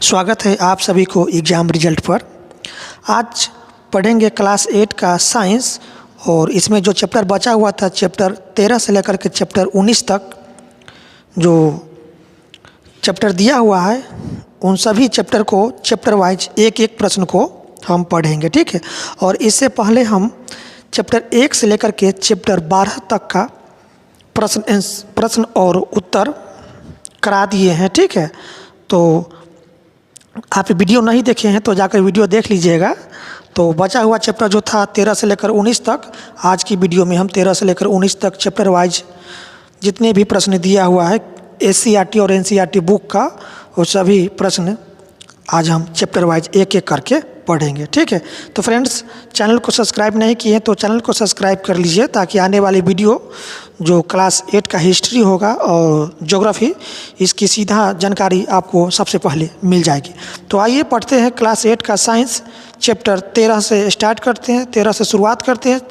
स्वागत है आप सभी को एग्ज़ाम रिजल्ट पर। आज पढ़ेंगे क्लास 8 का साइंस और इसमें जो चैप्टर बचा हुआ था चैप्टर 13 से लेकर के चैप्टर 19 तक जो चैप्टर दिया हुआ है उन सभी चैप्टर को चैप्टर वाइज एक एक प्रश्न को हम पढ़ेंगे, ठीक है। और इससे पहले हम चैप्टर 1 से लेकर के चैप्टर 12 तक का प्रश्न और उत्तर करा दिए हैं, ठीक है। तो आप वीडियो नहीं देखे हैं तो जाकर वीडियो देख लीजिएगा। तो बचा हुआ चैप्टर जो था 13 से लेकर 19 तक, आज की वीडियो में हम 13 से लेकर 19 तक चैप्टर वाइज जितने भी प्रश्न दिया हुआ है SCERT और NCERT बुक का, वो सभी प्रश्न आज हम चैप्टर वाइज एक एक करके पढ़ेंगे, ठीक है। तो फ्रेंड्स, चैनल को सब्सक्राइब नहीं किए हैं तो चैनल को सब्सक्राइब कर लीजिए ताकि आने वाली वीडियो जो क्लास 8 का हिस्ट्री होगा और ज्योग्राफी, इसकी सीधा जानकारी आपको सबसे पहले मिल जाएगी। तो आइए पढ़ते हैं क्लास 8 का साइंस। चैप्टर 13 से स्टार्ट करते हैं, 13 से शुरुआत करते हैं।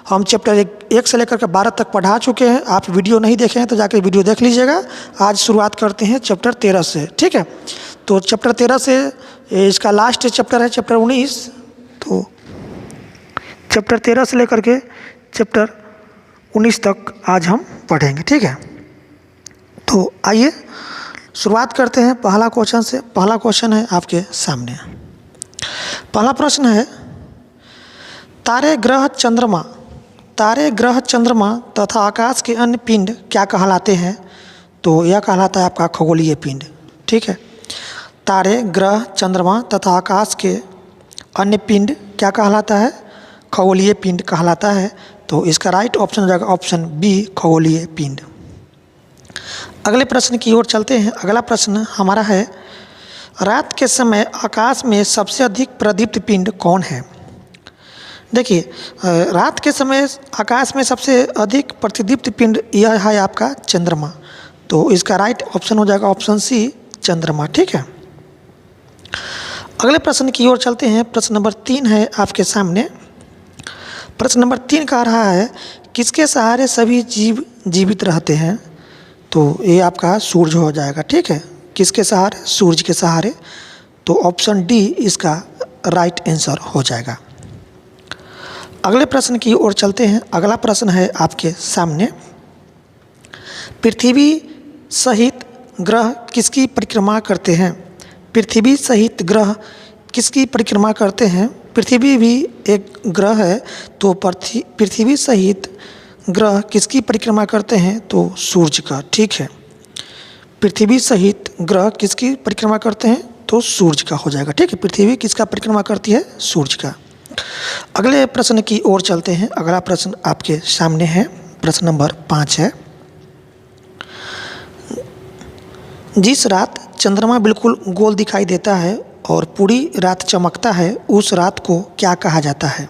हम चैप्टर 1 से लेकर के 12 तक पढ़ा चुके हैं। आप वीडियो नहीं देखे हैं तो जाकर वीडियो देख लीजिएगा। आज शुरुआत करते हैं चैप्टर 13 से, ठीक है। तो चैप्टर 13 से इसका लास्ट चैप्टर है चैप्टर 19। तो चैप्टर 13 से लेकर के चैप्टर 19 तक आज हम पढ़ेंगे, ठीक है। तो आइए शुरुआत करते हैं पहला क्वेश्चन से। पहला क्वेश्चन है आपके सामने। पहला प्रश्न है, तारे ग्रह चंद्रमा तथा आकाश के अन्य पिंड क्या कहलाते हैं? तो यह कहलाता है आपका खगोलीय पिंड, ठीक है। तारे, ग्रह, चंद्रमा तथा आकाश के अन्य पिंड क्या कहलाता है? खगोलीय पिंड कहलाता है। तो इसका राइट ऑप्शन हो जाएगा ऑप्शन बी, खगोलीय पिंड। अगले प्रश्न की ओर चलते हैं। अगला प्रश्न हमारा है, रात के समय आकाश में सबसे अधिक प्रदीप्त पिंड कौन है? देखिए, रात के समय आकाश में सबसे अधिक प्रतिदीप्त पिंड यह है आपका चंद्रमा। तो इसका राइट ऑप्शन हो जाएगा ऑप्शन सी, चंद्रमा, ठीक है। अगले प्रश्न की ओर चलते हैं। प्रश्न नंबर 3 है आपके सामने। प्रश्न नंबर 3 कह रहा है, किसके सहारे सभी जीव जीवित रहते हैं? तो ये आपका सूरज हो जाएगा, ठीक है। किसके सहारे? सूरज के सहारे। तो ऑप्शन डी इसका राइट आंसर हो जाएगा। अगले प्रश्न की ओर चलते हैं। अगला प्रश्न है आपके सामने, पृथ्वी सहित ग्रह किसकी परिक्रमा करते हैं? पृथ्वी सहित ग्रह किसकी परिक्रमा करते हैं? पृथ्वी भी एक ग्रह है, तो पृथ्वी सहित ग्रह किसकी परिक्रमा करते हैं? तो सूर्य का, ठीक है। पृथ्वी सहित ग्रह किसकी परिक्रमा करते हैं? तो सूर्य का हो जाएगा, ठीक है। पृथ्वी किसका परिक्रमा करती है? सूर्य का। अगले प्रश्न की ओर चलते हैं। अगला प्रश्न आपके सामने है, प्रश्न नंबर 5 है, जिस रात चंद्रमा बिल्कुल गोल दिखाई देता है और पूरी रात चमकता है, उस रात को क्या कहा जाता है?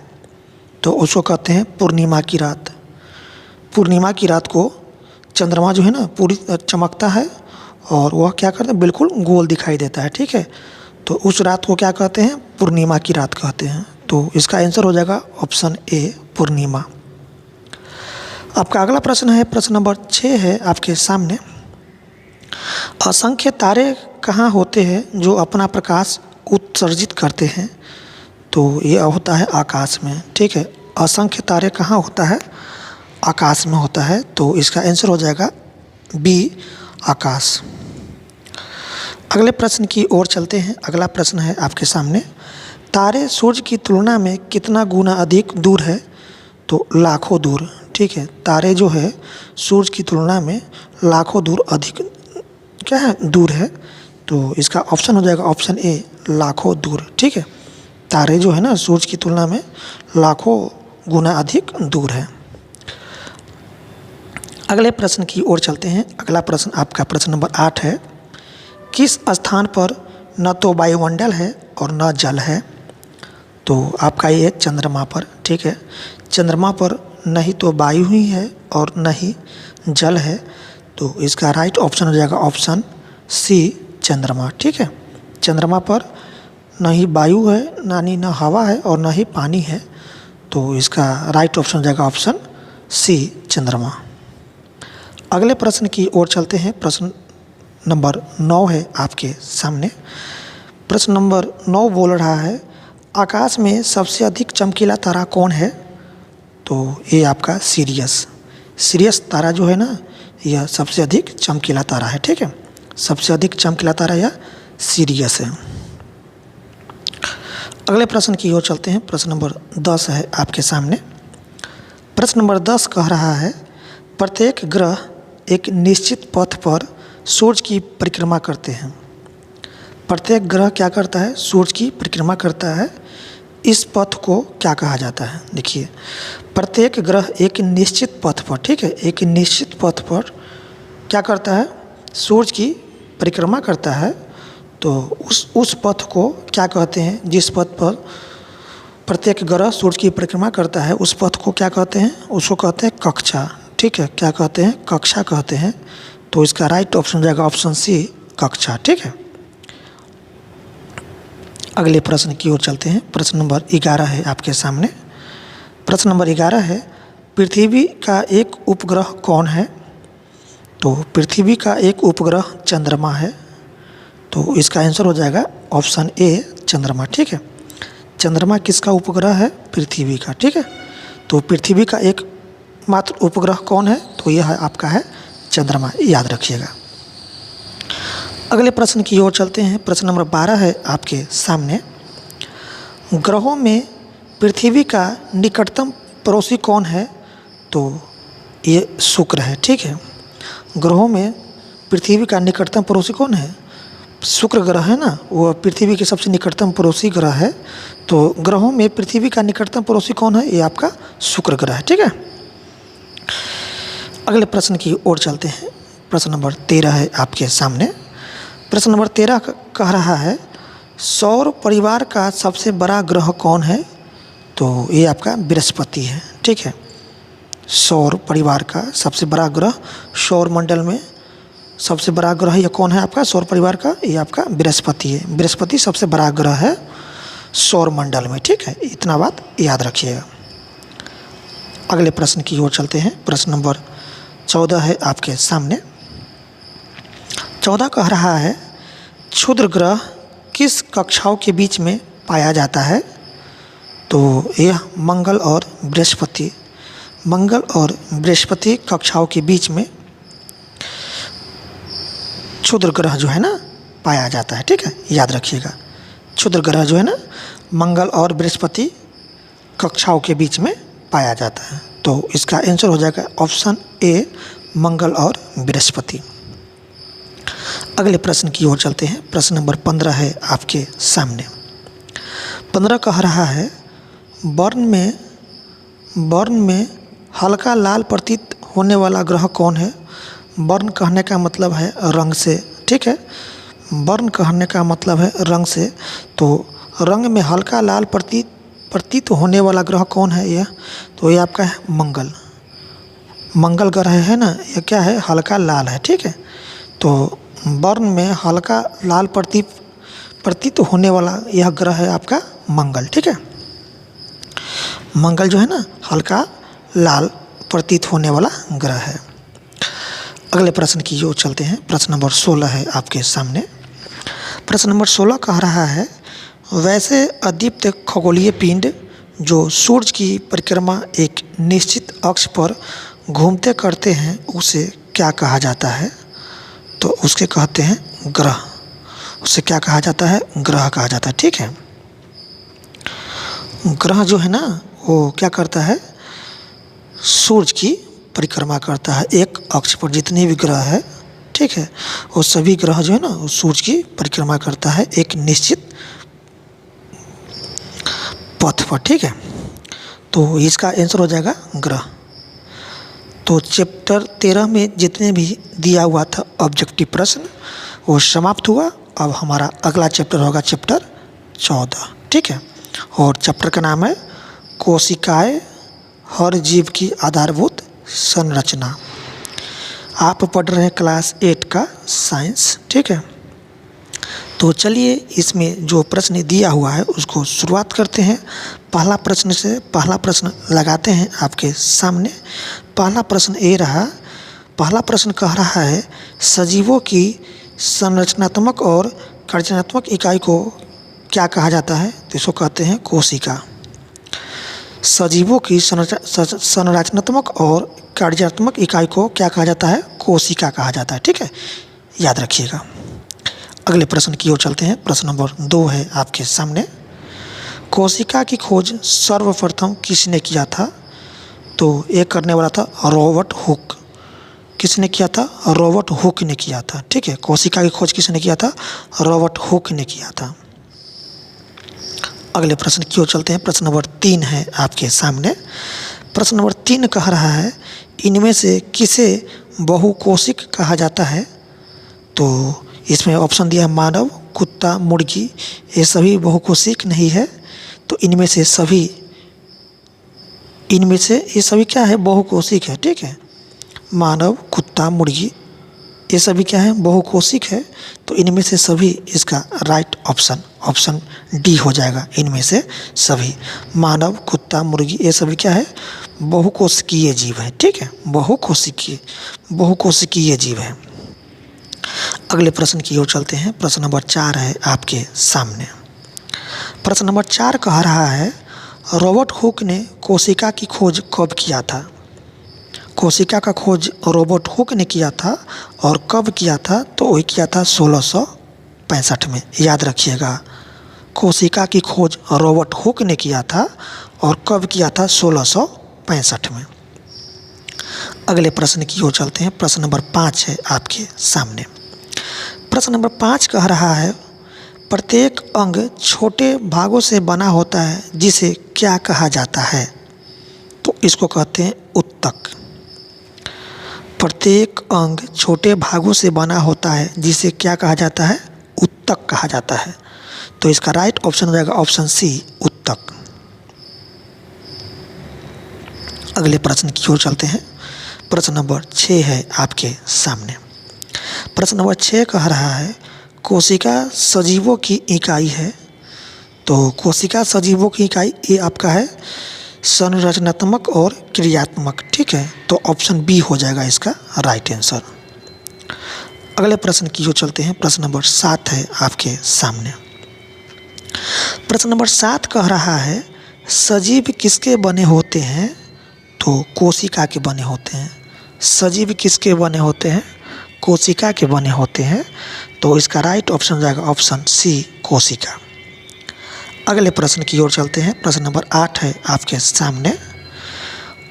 तो उसको कहते हैं पूर्णिमा की रात। पूर्णिमा की रात को चंद्रमा जो है ना पूरी चमकता है और वह क्या करते हैं? बिल्कुल गोल दिखाई देता है, ठीक है। तो उस रात को क्या कहते हैं? पूर्णिमा की रात कहते हैं। तो इसका आंसर हो जाएगा ऑप्शन ए, पूर्णिमा। आपका अगला प्रश्न है, प्रश्न नंबर 6 है आपके सामने। असंख्य तारे कहाँ होते हैं जो अपना प्रकाश उत्सर्जित करते हैं? तो ये होता है आकाश में, ठीक है। असंख्य तारे कहाँ होता है? आकाश में होता है। तो इसका आंसर हो जाएगा बी, आकाश। अगले प्रश्न की ओर चलते हैं। अगला प्रश्न है आपके सामने, तारे सूर्य की तुलना में कितना गुना अधिक दूर है? तो लाखों दूर, ठीक है। तारे जो है सूर्य की तुलना में लाखों दूर अधिक क्या है? दूर है। तो इसका ऑप्शन हो जाएगा ऑप्शन ए, लाखों दूर, ठीक है। तारे जो है ना सूर्य की तुलना में लाखों गुना अधिक दूर है। अगले प्रश्न की ओर चलते हैं। अगला प्रश्न आपका प्रश्न नंबर 8 है, किस स्थान पर न तो वायुमंडल है और न जल है? तो आपका ये चंद्रमा पर, ठीक है। चंद्रमा पर न ही तो वायु ही है और न ही जल है। तो इसका राइट ऑप्शन हो जाएगा ऑप्शन सी, चंद्रमा, ठीक है। चंद्रमा पर न ही वायु है, न हवा है और न ही पानी है। तो इसका राइट ऑप्शन हो जाएगा ऑप्शन सी, चंद्रमा। अगले प्रश्न की ओर चलते हैं। प्रश्न नंबर 9 है आपके सामने। प्रश्न नंबर 9 बोल रहा है, आकाश में सबसे अधिक चमकीला तारा कौन है? तो ये आपका सीरियस तारा जो है ना, यह सबसे अधिक चमकीला तारा है। ठीक है, सबसे अधिक चमकीला तारा यह सीरियस है। अगले प्रश्न की ओर चलते हैं। प्रश्न नंबर 10 है आपके सामने। प्रश्न नंबर 10 कह रहा है, प्रत्येक ग्रह एक निश्चित पथ पर सूर्य की परिक्रमा करते हैं। प्रत्येक ग्रह क्या करता है? सूर्य की परिक्रमा करता है। इस पथ को क्या कहा जाता है? देखिए, प्रत्येक ग्रह एक निश्चित पथ पर, ठीक है, एक निश्चित पथ पर क्या करता है? सूर्य की परिक्रमा करता है। तो उस पथ को क्या कहते हैं? जिस पथ पर प्रत्येक ग्रह सूर्य की परिक्रमा करता है, उस पथ को क्या कहते हैं? उसको कहते हैं कक्षा। ठीक है, क्या कहते हैं? कक्षा कहते हैं। तो इसका राइट ऑप्शन हो जाएगा ऑप्शन सी, कक्षा। ठीक है, अगले प्रश्न की ओर चलते हैं। प्रश्न नंबर 11 है आपके सामने। प्रश्न नंबर 11 है, पृथ्वी का एक उपग्रह कौन है? तो पृथ्वी का एक उपग्रह चंद्रमा है। तो इसका आंसर हो जाएगा ऑप्शन ए, चंद्रमा। ठीक है, चंद्रमा किसका उपग्रह है? पृथ्वी का। ठीक है, तो पृथ्वी का एक मात्र उपग्रह कौन है? तो यह आपका है चंद्रमा, याद रखिएगा। अगले प्रश्न की ओर चलते हैं। प्रश्न नंबर 12 है आपके सामने। ग्रहों में पृथ्वी का निकटतम पड़ोसी कौन है? तो ये शुक्र है। ठीक है, ग्रहों में पृथ्वी का निकटतम पड़ोसी कौन है? शुक्र ग्रह है ना, वो पृथ्वी के सबसे निकटतम पड़ोसी ग्रह है। तो ग्रहों में पृथ्वी का निकटतम पड़ोसी कौन है? ये आपका शुक्र ग्रह है। ठीक है, अगले प्रश्न की ओर चलते हैं। प्रश्न नंबर 13 है आपके सामने। प्रश्न नंबर 13 कह रहा है, सौर परिवार का सबसे बड़ा ग्रह कौन है? तो ये आपका बृहस्पति है। ठीक है, सौर परिवार का सबसे बड़ा ग्रह, सौर मंडल में सबसे बड़ा ग्रह ये कौन है आपका? सौर परिवार का ये आपका बृहस्पति है। बृहस्पति सबसे बड़ा ग्रह है सौर मंडल में। ठीक है, इतना बात याद रखिएगा। अगले प्रश्न की ओर चलते हैं। प्रश्न नंबर 14 है आपके सामने। 14 कह रहा है, क्षुद्र ग्रह किस कक्षाओं के बीच में पाया जाता है? तो यह मंगल और बृहस्पति, मंगल और बृहस्पति कक्षाओं के बीच में क्षुद्र ग्रह जो है ना पाया जाता है। ठीक है, याद रखिएगा, क्षुद्र ग्रह जो है ना मंगल और बृहस्पति कक्षाओं के बीच में पाया जाता है। तो इसका आंसर हो जाएगा ऑप्शन ए, मंगल और बृहस्पति। अगले प्रश्न की ओर चलते हैं। प्रश्न नंबर 15 है आपके सामने। 15 कह रहा है, वर्ण में हल्का लाल प्रतीत होने वाला ग्रह कौन है? वर्ण कहने का मतलब है रंग से। ठीक है, वर्ण कहने का मतलब है रंग से। तो रंग में हल्का लाल प्रतीत होने वाला ग्रह कौन है? यह तो ये आपका है मंगल। मंगल ग्रह है ना, यह क्या है? हल्का लाल है। ठीक है, तो वर्ण में हल्का लाल प्रतीत होने वाला यह ग्रह है आपका मंगल। ठीक है, मंगल जो है ना हल्का लाल प्रतीत होने वाला ग्रह है। अगले प्रश्न की ओर चलते हैं। प्रश्न नंबर 16 है आपके सामने। प्रश्न नंबर 16 कह रहा है, वैसे अदीप्त खगोलीय पिंड जो सूर्य की परिक्रमा एक निश्चित अक्ष पर घूमते करते हैं, उसे क्या कहा जाता है? तो उसके कहते हैं ग्रह। उसे क्या कहा जाता है? ग्रह कहा जाता है। ठीक है, ग्रह जो है ना वो क्या करता है? सूर्य की परिक्रमा करता है एक अक्ष पर। जितने भी ग्रह है, ठीक है, वो सभी ग्रह जो है ना वो सूर्य की परिक्रमा करता है एक निश्चित पथ पर। ठीक है, तो इसका आंसर हो जाएगा ग्रह। तो चैप्टर 13 में जितने भी दिया हुआ था ऑब्जेक्टिव प्रश्न वो समाप्त हुआ। अब हमारा अगला चैप्टर होगा चैप्टर 14। ठीक है, और चैप्टर का नाम है कोशिकाएं, हर जीव की आधारभूत संरचना। आप पढ़ रहे हैं क्लास 8 का साइंस। ठीक है, तो चलिए इसमें जो प्रश्न दिया हुआ है उसको शुरुआत करते हैं। पहला प्रश्न से पहला प्रश्न लगाते हैं आपके सामने। पहला प्रश्न ये रहा। पहला प्रश्न कह रहा है, सजीवों की संरचनात्मक और कार्यात्मक इकाई को क्या कहा जाता है? तो इसको कहते हैं कोशिका। सजीवों की संरचनात्मक और कार्यात्मक इकाई को क्या कहा जाता है? कोशिका कहा जाता है। ठीक है, याद रखिएगा। अगले प्रश्न की ओर चलते हैं। प्रश्न नंबर 2 है आपके सामने। कोशिका की खोज सर्वप्रथम किसने किया था? तो ये करने वाला था रॉबर्ट हुक। किसने किया था? रॉबर्ट हुक ने किया था। ठीक है, कोशिका की खोज किसने किया था? रॉबर्ट हुक ने किया था। अगले प्रश्न की ओर चलते हैं। प्रश्न नंबर 3 है आपके सामने। प्रश्न नंबर 3 कह रहा है, इनमें से किसे बहुकोशिक कहा जाता है? तो इसमें ऑप्शन दिया है मानव, कुत्ता, मुर्गी। ये सभी बहुकोशिक नहीं है। तो इनमें से ये सभी क्या है? बहुकोशिक है। ठीक है, मानव, कुत्ता, मुर्गी ये सभी क्या है? बहुकोशिक है। तो इनमें से सभी इसका राइट ऑप्शन डी हो जाएगा। इनमें से सभी मानव, कुत्ता, मुर्गी ये सभी क्या है? बहुकोशिकीय जीव है। ठीक है, बहुकोशिकीय जीव है। अगले प्रश्न की ओर चलते हैं। प्रश्न नंबर 4 है आपके सामने। प्रश्न नंबर 4 कह रहा है, रॉबर्ट हुक ने कोशिका की खोज कब किया था? कोशिका का खोज रॉबर्ट हुक ने किया था और कब किया था? तो वही किया था 1665 में। याद रखिएगा, कोशिका की खोज रॉबर्ट हुक ने किया था और कब किया था? 1665 में। अगले प्रश्न की ओर चलते हैं। प्रश्न नंबर 5 है आपके सामने। प्रश्न नंबर 5 कह रहा है, प्रत्येक अंग छोटे भागों से बना होता है जिसे क्या कहा जाता है? तो इसको कहते हैं उत्तक। प्रत्येक अंग छोटे भागों से बना होता है जिसे क्या कहा जाता है? उत्तक कहा जाता है। तो इसका राइट ऑप्शन हो जाएगा ऑप्शन सी, उत्तक। अगले प्रश्न की ओर चलते हैं। प्रश्न नंबर 6 है आपके सामने। प्रश्न नंबर 6 कह रहा है, कोशिका सजीवों की इकाई है। तो कोशिका सजीवों की इकाई ये आपका है संरचनात्मक और क्रियात्मक। ठीक है, तो ऑप्शन बी हो जाएगा इसका राइट आंसर। अगले प्रश्न की ओर चलते हैं। प्रश्न नंबर 7 है आपके सामने। प्रश्न नंबर 7 कह रहा है, सजीव किसके बने होते हैं? तो कोशिका के बने होते हैं। सजीव किसके बने होते हैं? कोशिका के बने होते हैं। तो इसका राइट ऑप्शन हो जाएगा ऑप्शन सी, कोशिका। अगले प्रश्न की ओर चलते हैं। प्रश्न नंबर 8 है आपके सामने।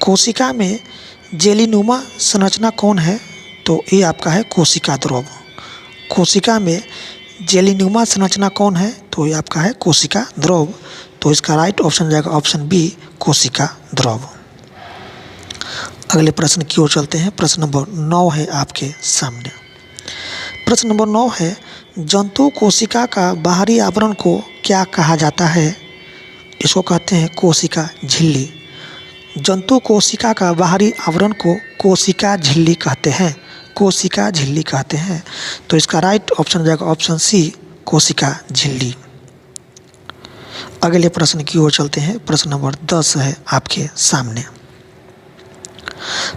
कोशिका में जेलीनुमा संरचना कौन है? तो ये आपका है कोशिका ध्रुव। कोशिका में जेलीनुमा संरचना कौन है? तो ये आपका है कोशिका ध्रुव। तो इसका राइट ऑप्शन हो जाएगा ऑप्शन बी, कोशिका ध्रुव। अगले प्रश्न की ओर चलते हैं। प्रश्न नंबर 9 है आपके सामने। प्रश्न नंबर 9 है, जंतु कोशिका का बाहरी आवरण को क्या कहा जाता है? इसको कहते हैं कोशिका झिल्ली। जंतु कोशिका का बाहरी आवरण को कोशिका झिल्ली कहते हैं। कोशिका झिल्ली कहते हैं। तो इसका राइट ऑप्शन हो जाएगा ऑप्शन सी, कोशिका झिल्ली। अगले प्रश्न की ओर चलते हैं। प्रश्न नंबर 10 है आपके सामने।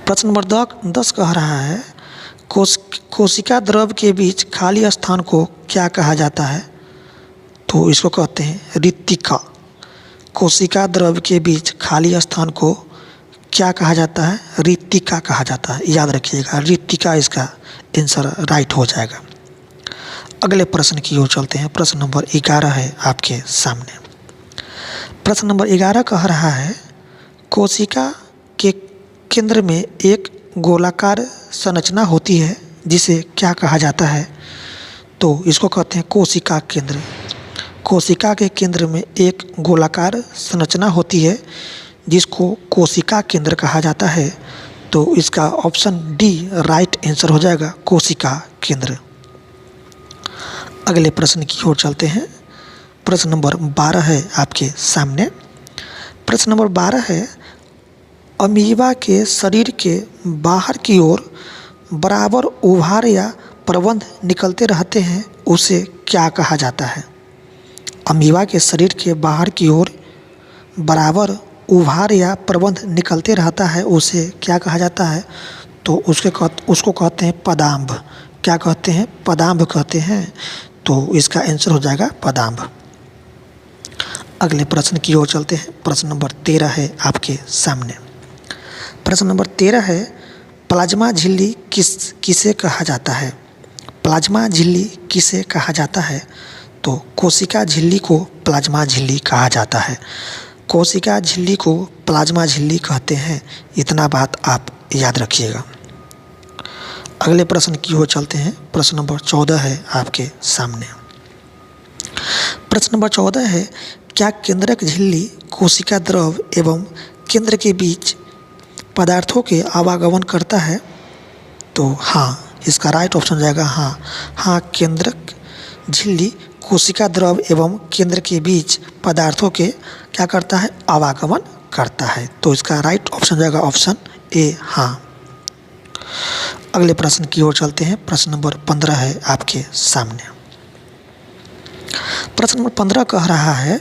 प्रश्न नंबर 10 कह रहा है, कोशिका द्रव के बीच खाली स्थान को क्या कहा जाता है? तो इसको कहते हैं रिक्तिका। कोशिका द्रव के बीच खाली स्थान को क्या कहा जाता है? रिक्तिका कहा जाता है। याद रखिएगा, रिक्तिका इसका आंसर राइट हो जाएगा। अगले प्रश्न की ओर चलते हैं। प्रश्न नंबर 11 है आपके सामने। प्रश्न नंबर 11 कह रहा है, कोशिका के केंद्र में एक गोलाकार संरचना होती है जिसे क्या कहा जाता है? तो इसको कहते हैं कोशिका केंद्र। कोशिका के केंद्र में एक गोलाकार संरचना होती है जिसको कोशिका केंद्र कहा जाता है। तो इसका ऑप्शन डी राइट आंसर हो जाएगा, कोशिका केंद्र। अगले प्रश्न की ओर चलते हैं। प्रश्न नंबर 12 है आपके सामने। प्रश्न नंबर 12 है, अमीबा के शरीर के बाहर की ओर बराबर उभार या प्रबंध निकलते रहते हैं, उसे क्या कहा जाता है? अमीबा के शरीर के बाहर की ओर बराबर उभार या प्रबंध निकलते रहता है, उसे क्या कहा जाता है? तो उसको कहते हैं पदाम्ब। क्या कहते हैं? पदाम्ब कहते हैं। तो इसका आंसर हो जाएगा पदाम्ब। अगले प्रश्न की ओर चलते हैं। प्रश्न नंबर 13 है आपके सामने। प्रश्न नंबर 13 है, प्लाज्मा झिल्ली किसे कहा जाता है? प्लाज्मा झिल्ली किसे कहा जाता है? तो कोशिका झिल्ली को प्लाज्मा झिल्ली कहा जाता है। कोशिका झिल्ली को प्लाज्मा झिल्ली कहते हैं, इतना बात आप याद रखिएगा। अगले प्रश्न की ओर चलते हैं। प्रश्न नंबर 14 है आपके सामने। प्रश्न नंबर 14 है, क्या केंद्रक झिल्ली कोशिका द्रव एवं केंद्र के बीच पदार्थों के आवागमन करता है? तो हाँ, इसका राइट ऑप्शन जाएगा हाँ, केंद्रक झिल्ली कोशिका द्रव एवं केंद्र के बीच पदार्थों के क्या करता है? आवागमन करता है। तो इसका राइट ऑप्शन जाएगा ऑप्शन ए, हाँ। अगले प्रश्न की ओर चलते हैं। प्रश्न नंबर 15 है आपके सामने। प्रश्न नंबर 15 कह रहा है,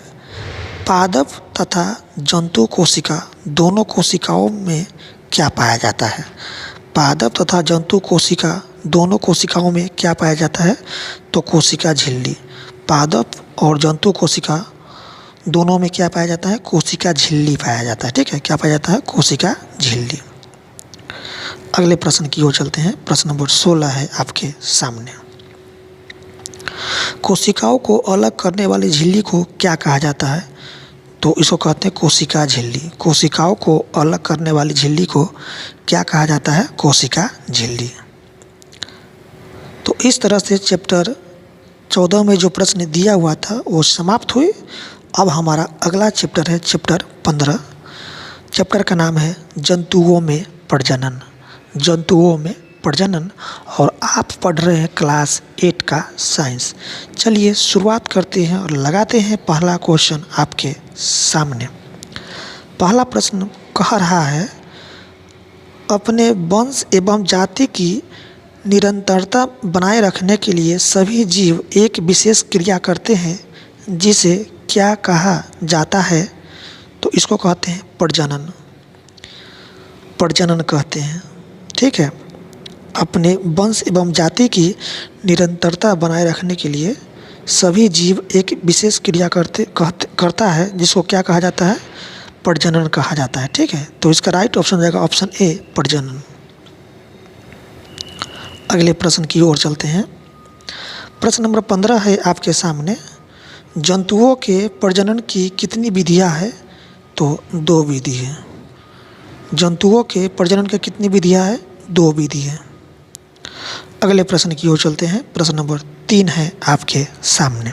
पादप तथा जंतु कोशिका दोनों कोशिकाओं में क्या पाया जाता है? पादप तथा जंतु कोशिका दोनों कोशिकाओं में क्या पाया जाता है? तो कोशिका झिल्ली। पादप और जंतु कोशिका दोनों में क्या पाया जाता है? कोशिका झिल्ली पाया जाता है। ठीक है, क्या पाया जाता है? कोशिका झिल्ली। अगले प्रश्न की ओर चलते हैं। प्रश्न नंबर 16 है आपके सामने। कोशिकाओं को अलग करने वाली झिल्ली को क्या कहा जाता है? तो इसको कहते हैं कोशिका झिल्ली। कोशिकाओं को अलग करने वाली झिल्ली को क्या कहा जाता है? कोशिका झिल्ली। तो इस तरह से चैप्टर 14 में जो प्रश्न दिया हुआ था वो समाप्त हुए। अब हमारा अगला चैप्टर है चैप्टर 15। चैप्टर का नाम है जंतुओं में प्रजनन। जंतुओं में प्रजनन, और आप पढ़ रहे हैं क्लास 8 का साइंस। चलिए शुरुआत करते हैं और लगाते हैं पहला क्वेश्चन आपके सामने। पहला प्रश्न कह रहा है, अपने वंश एवं जाति की निरंतरता बनाए रखने के लिए सभी जीव एक विशेष क्रिया करते हैं, जिसे क्या कहा जाता है? तो इसको कहते हैं प्रजनन। प्रजनन कहते हैं। ठीक है, अपने वंश एवं जाति की निरंतरता बनाए रखने के लिए सभी जीव एक विशेष क्रिया करता है, जिसको क्या कहा जाता है? प्रजनन कहा जाता है। ठीक है, तो इसका राइट ऑप्शन जाएगा ऑप्शन ए, प्रजनन। अगले प्रश्न की ओर चलते हैं। प्रश्न नंबर 15 है आपके सामने। जंतुओं के प्रजनन की कितनी विधियां हैं? तो 2 विधि है। जंतुओं के प्रजनन की कितनी विधियां हैं? 2 विधि है। अगले प्रश्न की ओर चलते हैं। प्रश्न नंबर 3 है आपके सामने।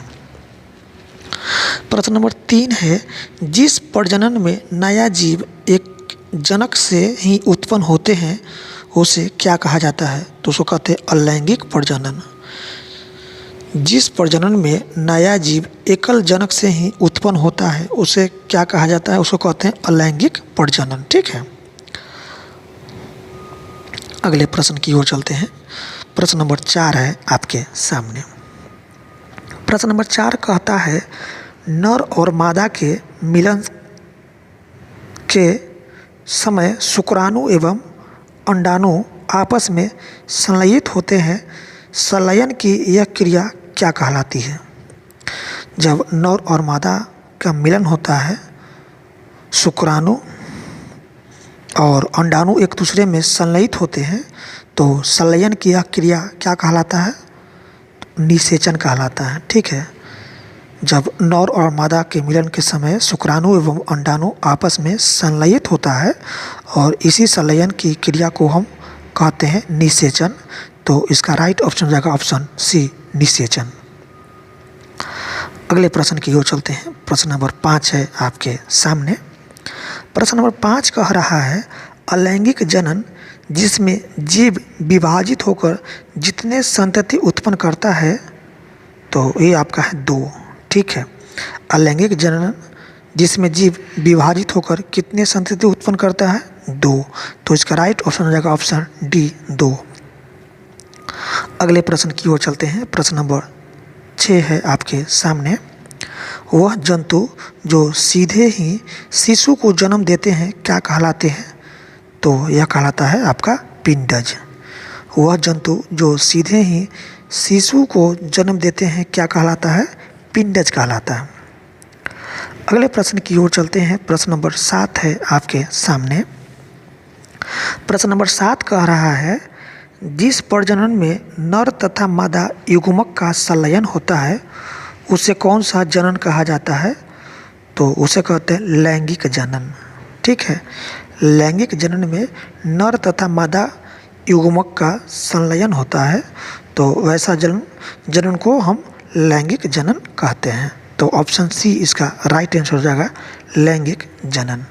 प्रश्न नंबर 3 है, जिस प्रजनन में नया जीव एक जनक से ही उत्पन्न होते हैं उसे क्या कहा जाता है? तो उसको कहते हैं अलैंगिक प्रजनन। जिस प्रजनन में नया जीव एकल जनक से ही उत्पन्न होता है उसे क्या कहा जाता है? उसको कहते हैं अलैंगिक प्रजनन। ठीक है, अगले प्रश्न की ओर चलते हैं। प्रश्न नंबर 4 है आपके सामने। प्रश्न नंबर 4 कहता है, नर और मादा के मिलन के समय शुक्राणु एवं अंडाणु आपस में संलयित होते हैं। संलयन की यह क्रिया क्या कहलाती है? जब नर और मादा का मिलन होता है, शुक्राणु और अंडाणु एक दूसरे में संलयित होते हैं, तो संलयन की यह क्रिया क्या कहलाता है? निषेचन कहलाता है। ठीक है, जब नर और मादा के मिलन के समय शुक्राणु एवं अंडाणु आपस में संलयित होता है और इसी संलयन की क्रिया को हम कहते हैं निषेचन। तो इसका राइट ऑप्शन जाएगा ऑप्शन सी, निषेचन। अगले प्रश्न की ओर चलते हैं। प्रश्न नंबर 5 है आपके सामने। प्रश्न नंबर 5 कह रहा है, अलैंगिक जनन जिसमें जीव विभाजित होकर जितने संतति उत्पन्न करता है, तो ये आपका है 2। ठीक है, अलैंगिक जनन जिसमें जीव विभाजित होकर कितने संतति उत्पन्न करता है? 2। तो इसका राइट ऑप्शन हो जाएगा ऑप्शन डी, 2। अगले प्रश्न की ओर चलते हैं। प्रश्न नंबर 6 है आपके सामने। वह जंतु जो सीधे ही शिशु को जन्म देते हैं क्या कहलाते हैं? तो यह कहलाता है आपका पिंडज। वह जंतु जो सीधे ही शिशु को जन्म देते हैं क्या कहलाता है? पिंडज कहलाता है। अगले प्रश्न की ओर चलते हैं। प्रश्न नंबर 7 है आपके सामने। प्रश्न नंबर 7 कह रहा है, जिस प्रजनन में नर तथा मादा युग्मक का संलयन होता है उसे कौन सा जनन कहा जाता है? तो उसे कहते हैं लैंगिक जनन। ठीक है, लैंगिक जनन में नर तथा मादा युग्मक का संलयन होता है, तो वैसा जनन को हम लैंगिक जनन कहते हैं। तो ऑप्शन सी इसका राइट आंसर हो जाएगा, लैंगिक जनन।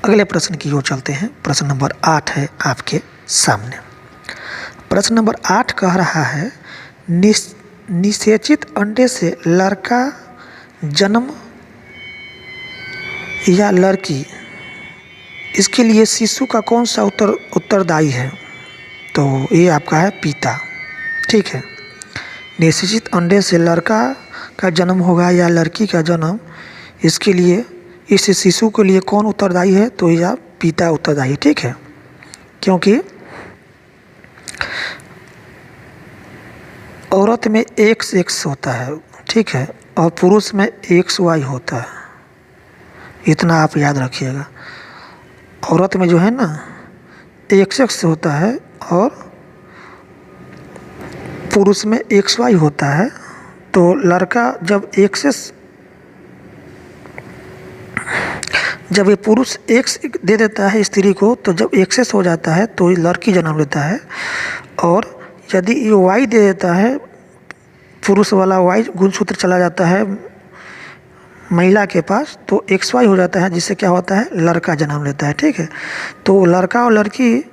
अगले प्रश्न की ओर चलते हैं। प्रश्न नंबर 8 है आपके सामने। प्रश्न नंबर 8 कह रहा है, निषेचित अंडे से लड़का जन्म या लड़की, इसके लिए शिशु का कौन सा उत्तरदायी है? तो ये आपका है पिता। ठीक है, निषेचित अंडे से लड़का का जन्म होगा या लड़की का जन्म, इसके लिए इस शिशु के लिए कौन उत्तरदायी है? तो यह पिता उत्तरदायी। ठीक है, क्योंकि औरत में XX होता है, ठीक है, और पुरुष में XY होता है। इतना आप याद रखिएगा। औरत में जो है ना XX होता है और पुरुष में XY होता है। तो लड़का जब ये पुरुष X दे देता है स्त्री को, तो जब XS हो जाता है तो ये लड़की जन्म लेता है। और यदि ये Y दे देता है, पुरुष वाला Y गुणसूत्र चला जाता है महिला के पास, तो XY हो जाता है, जिससे क्या होता है, लड़का जन्म लेता है। ठीक है, तो लड़का और लड़की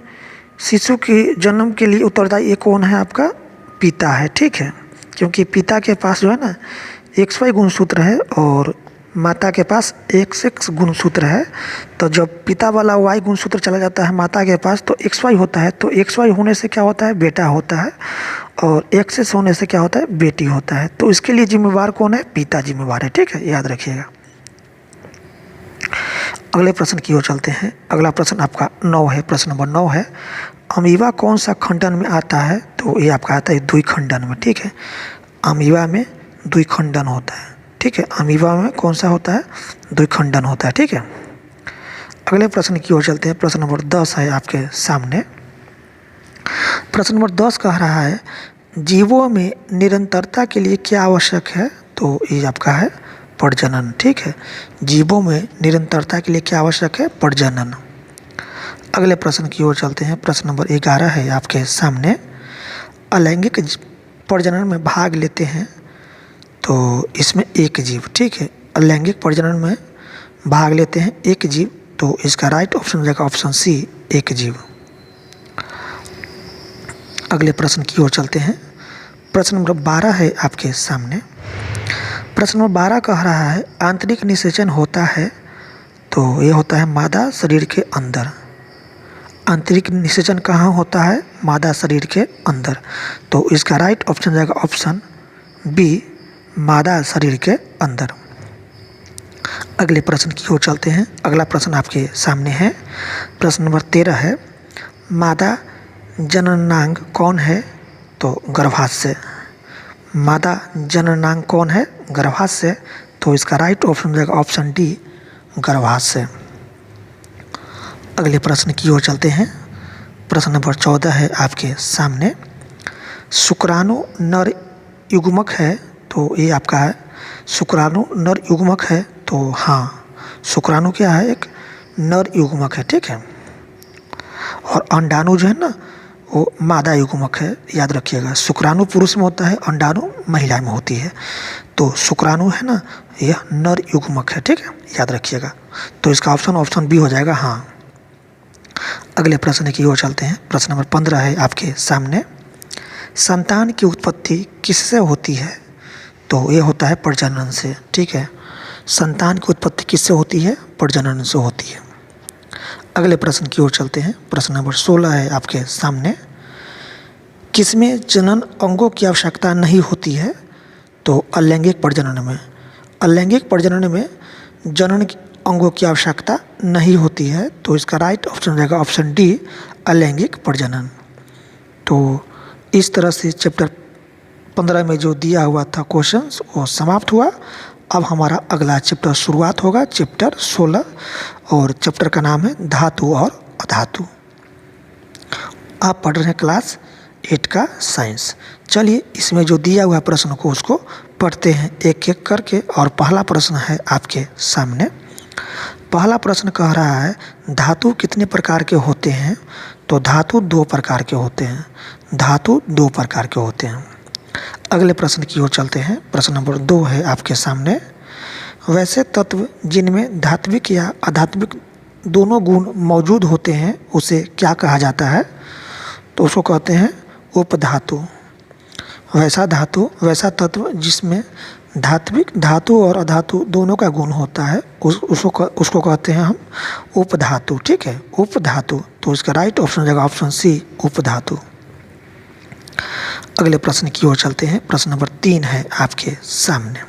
शिशु के जन्म के लिए उत्तरदायी ये कौन है? आपका पिता है। ठीक है, क्योंकि पिता के पास जो है ना XY गुणसूत्र है और माता के पास XX गुणसूत्र है। तो जब पिता वाला Y गुणसूत्र चला जाता है माता के पास, तो XY होता है। तो XY होने से क्या होता है? बेटा होता है, और XS होने से क्या होता है? बेटी होता है। तो इसके लिए जिम्मेवार कौन है? पिता जिम्मेवार है। ठीक है, याद रखिएगा। अगले प्रश्न की ओर चलते हैं। अगला प्रश्न आपका 9 है। प्रश्न नंबर 9 है, अमीबा कौन सा खंडन में आता है? तो ये आपका आता है द्विखंडन में। ठीक है, अमीबा में द्विखंडन होता है। ठीक है, अमीबा में कौन सा होता है? द्विखंडन होता है। ठीक है, अगले प्रश्न की ओर चलते हैं। प्रश्न नंबर 10 है आपके सामने। प्रश्न नंबर 10 कह रहा है, जीवों में निरंतरता के लिए क्या आवश्यक है? तो ये आपका है प्रजनन। ठीक है, जीवों में निरंतरता के लिए क्या आवश्यक है? प्रजनन। अगले प्रश्न की ओर चलते हैं। प्रश्न नंबर 11 है आपके सामने। अलैंगिक प्रजनन में भाग लेते हैं तो इसमें एक जीव। ठीक है, अलैंगिक प्रजनन में भाग लेते हैं एक जीव, तो इसका राइट ऑप्शन हो जाएगा ऑप्शन सी, एक जीव। अगले प्रश्न की ओर चलते हैं। प्रश्न नंबर 12 है आपके सामने। प्रश्न नंबर 12 कह रहा है, आंतरिक निषेचन होता है, तो ये होता है मादा शरीर के अंदर। आंतरिक निषेचन कहाँ होता है? मादा शरीर के अंदर। तो इसका राइट ऑप्शन जाएगा ऑप्शन बी, मादा शरीर के अंदर। अगले प्रश्न की ओर चलते हैं। अगला प्रश्न आपके सामने है। प्रश्न नंबर 13 है, मादा जननांग कौन है? तो गर्भाशय। मादा जननांग कौन है? गर्भाशय। तो इसका राइट ऑप्शन हो जाएगा ऑप्शन डी, गर्भाशय। अगले प्रश्न की ओर चलते हैं। प्रश्न नंबर 14 है आपके सामने। शुक्राणु नर युग्मक है, तो ये आपका है शुक्राणु नर युग्मक है। तो हाँ, शुक्राणु क्या है? एक नर युग्मक है। ठीक है, और अंडाणु जो है ना वो मादा युग्मक है। याद रखिएगा, शुक्राणु पुरुष में होता है, अंडाणु महिला में होती है। तो शुक्राणु है ना, यह नर युग्मक है। ठीक है, याद रखिएगा। तो इसका ऑप्शन बी हो जाएगा। हाँ, अगले प्रश्न की ओर चलते हैं। प्रश्न नंबर 15 है आपके सामने। संतान की उत्पत्ति किससे होती है? तो ये होता है प्रजनन से। ठीक है, संतान की उत्पत्ति किससे होती है? प्रजनन से होती है। अगले प्रश्न की ओर चलते हैं। प्रश्न नंबर 16 है आपके सामने। किसमें जनन अंगों की आवश्यकता नहीं होती है? तो अलैंगिक प्रजनन में। अलैंगिक प्रजनन में जनन अंगों की आवश्यकता नहीं होती है। तो इसका राइट ऑप्शन हो जाएगा ऑप्शन डी, अलैंगिक प्रजनन। तो इस तरह से चैप्टर 15 में जो दिया हुआ था क्वेश्चंस वो समाप्त हुआ। अब हमारा अगला चैप्टर शुरुआत होगा, चैप्टर 16, और चैप्टर का नाम है धातु और अधातु। आप पढ़ रहे हैं क्लास 8 का साइंस। चलिए इसमें जो दिया हुआ प्रश्न को उसको पढ़ते हैं एक एक करके। और पहला प्रश्न है आपके सामने। पहला प्रश्न कह रहा है धातु कितने प्रकार के होते हैं? तो धातु 2 प्रकार के होते हैं। धातु 2 प्रकार के होते हैं। अगले प्रश्न की ओर चलते हैं। प्रश्न नंबर 2 है आपके सामने। वैसे तत्व जिनमें धात्विक या अधात्विक दोनों गुण मौजूद होते हैं उसे क्या कहा जाता है? तो उसको कहते हैं उपधातु। वैसा तत्व जिसमें धात्विक धातु और अधातु दोनों का गुण होता है उसको कहते हैं हम उपधातु। ठीक है, उपधातु। तो इसका राइट ऑप्शन हो जाएगा ऑप्शन सी, उपधातु। अगले प्रश्न की ओर चलते हैं। प्रश्न नंबर 3 है आपके सामने।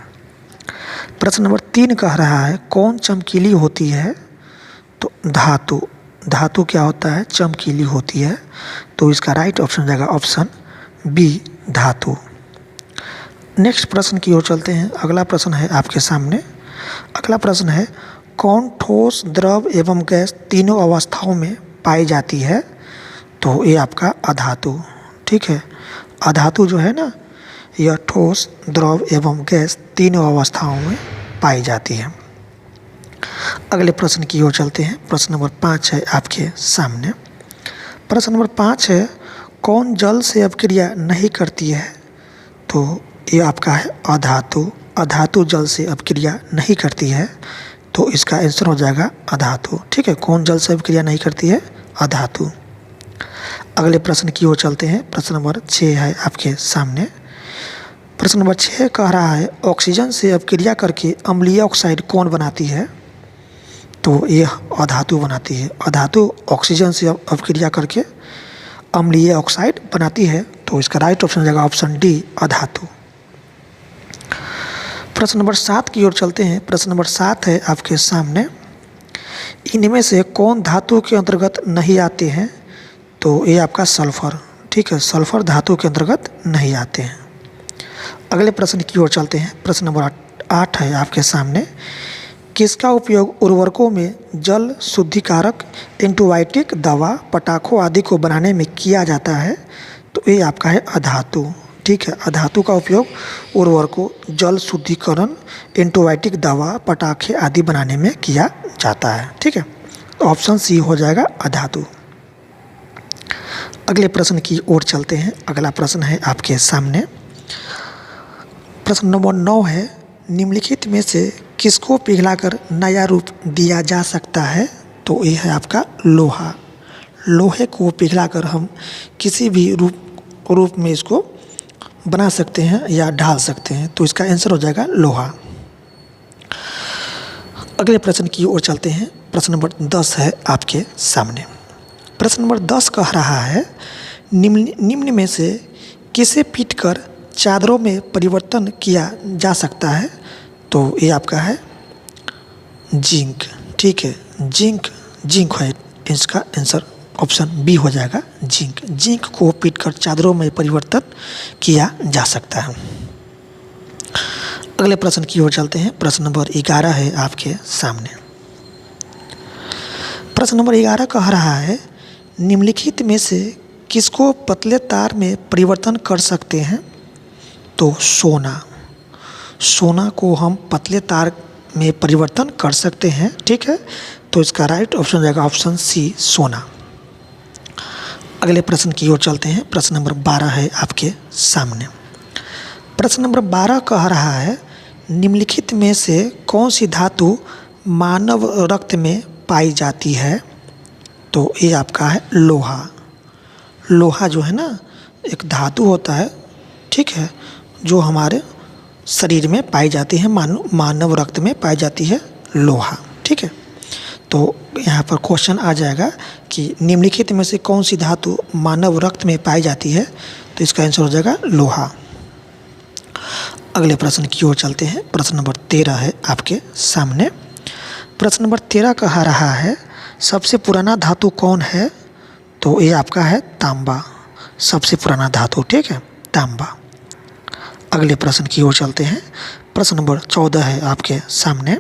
प्रश्न नंबर 3 कह रहा है कौन चमकीली होती है? तो धातु। धातु क्या होता है? चमकीली होती है। तो इसका राइट ऑप्शन हो जाएगा ऑप्शन बी, धातु। नेक्स्ट प्रश्न की ओर चलते हैं। अगला प्रश्न है आपके सामने। अगला प्रश्न है कौन ठोस, द्रव एवं गैस तीनों अवस्थाओं में पाई जाती है? तो ये आपका अधातु। ठीक है, अधातु जो है ना, यह ठोस, द्रव एवं गैस तीनों अवस्थाओं में पाई जाती है। अगले प्रश्न की ओर चलते हैं। प्रश्न नंबर 5 है आपके सामने। प्रश्न नंबर 5 है कौन जल से अभिक्रिया नहीं करती है? तो ये आपका है अधातु। अधातु जल से अभिक्रिया नहीं करती है। तो इसका आंसर हो जाएगा अधातु। ठीक है, कौन जल से अभिक्रिया नहीं करती है? अधातु। अगले प्रश्न की ओर चलते हैं। प्रश्न नंबर 6 है आपके सामने। प्रश्न नंबर 6 कह रहा है ऑक्सीजन से अभिक्रिया करके अम्लीय ऑक्साइड कौन बनाती है? तो यह अधातु बनाती है। अधातु ऑक्सीजन से अभिक्रिया करके अम्लीय ऑक्साइड बनाती है। तो इसका राइट ऑप्शन हो जाएगा ऑप्शन डी, अधातु। प्रश्न नंबर 7 की ओर चलते हैं। प्रश्न नंबर 7 है आपके सामने। इनमें से कौन धातु के अंतर्गत नहीं आते हैं? तो ये आपका सल्फर। ठीक है, सल्फर धातु के अंतर्गत नहीं आते हैं। अगले प्रश्न की ओर चलते हैं। प्रश्न नंबर 8 है आपके सामने। किसका उपयोग उर्वरकों में जल शुद्धिकारक, एंटीबायोटिक दवा, पटाखों आदि को बनाने में किया जाता है? तो ये आपका है अधातु। ठीक है, अधातु का उपयोग उर्वरकों, जल शुद्धिकरण, एंटीबायोटिक दवा, पटाखे आदि बनाने में किया जाता है। ठीक है, तो ऑप्शन सी हो जाएगा अधातु। अगले प्रश्न की ओर चलते हैं। अगला प्रश्न है आपके सामने। प्रश्न नंबर 9 है निम्नलिखित में से किसको पिघलाकर नया रूप दिया जा सकता है? तो ये है आपका लोहा। लोहे को पिघलाकर हम किसी भी रूप में इसको बना सकते हैं या ढाल सकते हैं। तो इसका आंसर हो जाएगा लोहा। अगले प्रश्न की ओर चलते हैं। प्रश्न नंबर 10 है आपके सामने। प्रश्न नंबर 10 कह रहा है निम्न में से किसे पीटकर चादरों में परिवर्तन किया जा सकता है? तो ये आपका है जिंक। ठीक है, जिंक है इसका आंसर, ऑप्शन बी हो जाएगा जिंक। जिंक को पीटकर चादरों में परिवर्तन किया जा सकता है। अगले प्रश्न की ओर चलते हैं। प्रश्न नंबर 11 है आपके सामने। प्रश्न नंबर 11 कह रहा है निम्नलिखित में से किसको पतले तार में परिवर्तन कर सकते हैं? तो सोना को हम पतले तार में परिवर्तन कर सकते हैं। ठीक है, तो इसका राइट ऑप्शन हो जाएगा ऑप्शन सी, सोना। अगले प्रश्न की ओर चलते हैं। प्रश्न नंबर 12 है आपके सामने। प्रश्न नंबर 12 कह रहा है निम्नलिखित में से कौन सी धातु मानव रक्त में पाई जाती है? तो ये आपका है लोहा। लोहा जो है ना एक धातु होता है, ठीक है, जो हमारे शरीर में पाई जाती है, मानव रक्त में पाई जाती है लोहा। ठीक है, तो यहाँ पर क्वेश्चन आ जाएगा कि निम्नलिखित में से कौन सी धातु मानव रक्त में पाई जाती है? तो इसका आंसर हो जाएगा लोहा। अगले प्रश्न की ओर चलते हैं। प्रश्न नंबर 13 है आपके सामने। प्रश्न नंबर 13 कह रहा है सबसे पुराना धातु कौन है? तो ये आपका है तांबा, सबसे पुराना धातु। ठीक है, तांबा। अगले प्रश्न की ओर चलते हैं। प्रश्न नंबर 14 है आपके सामने।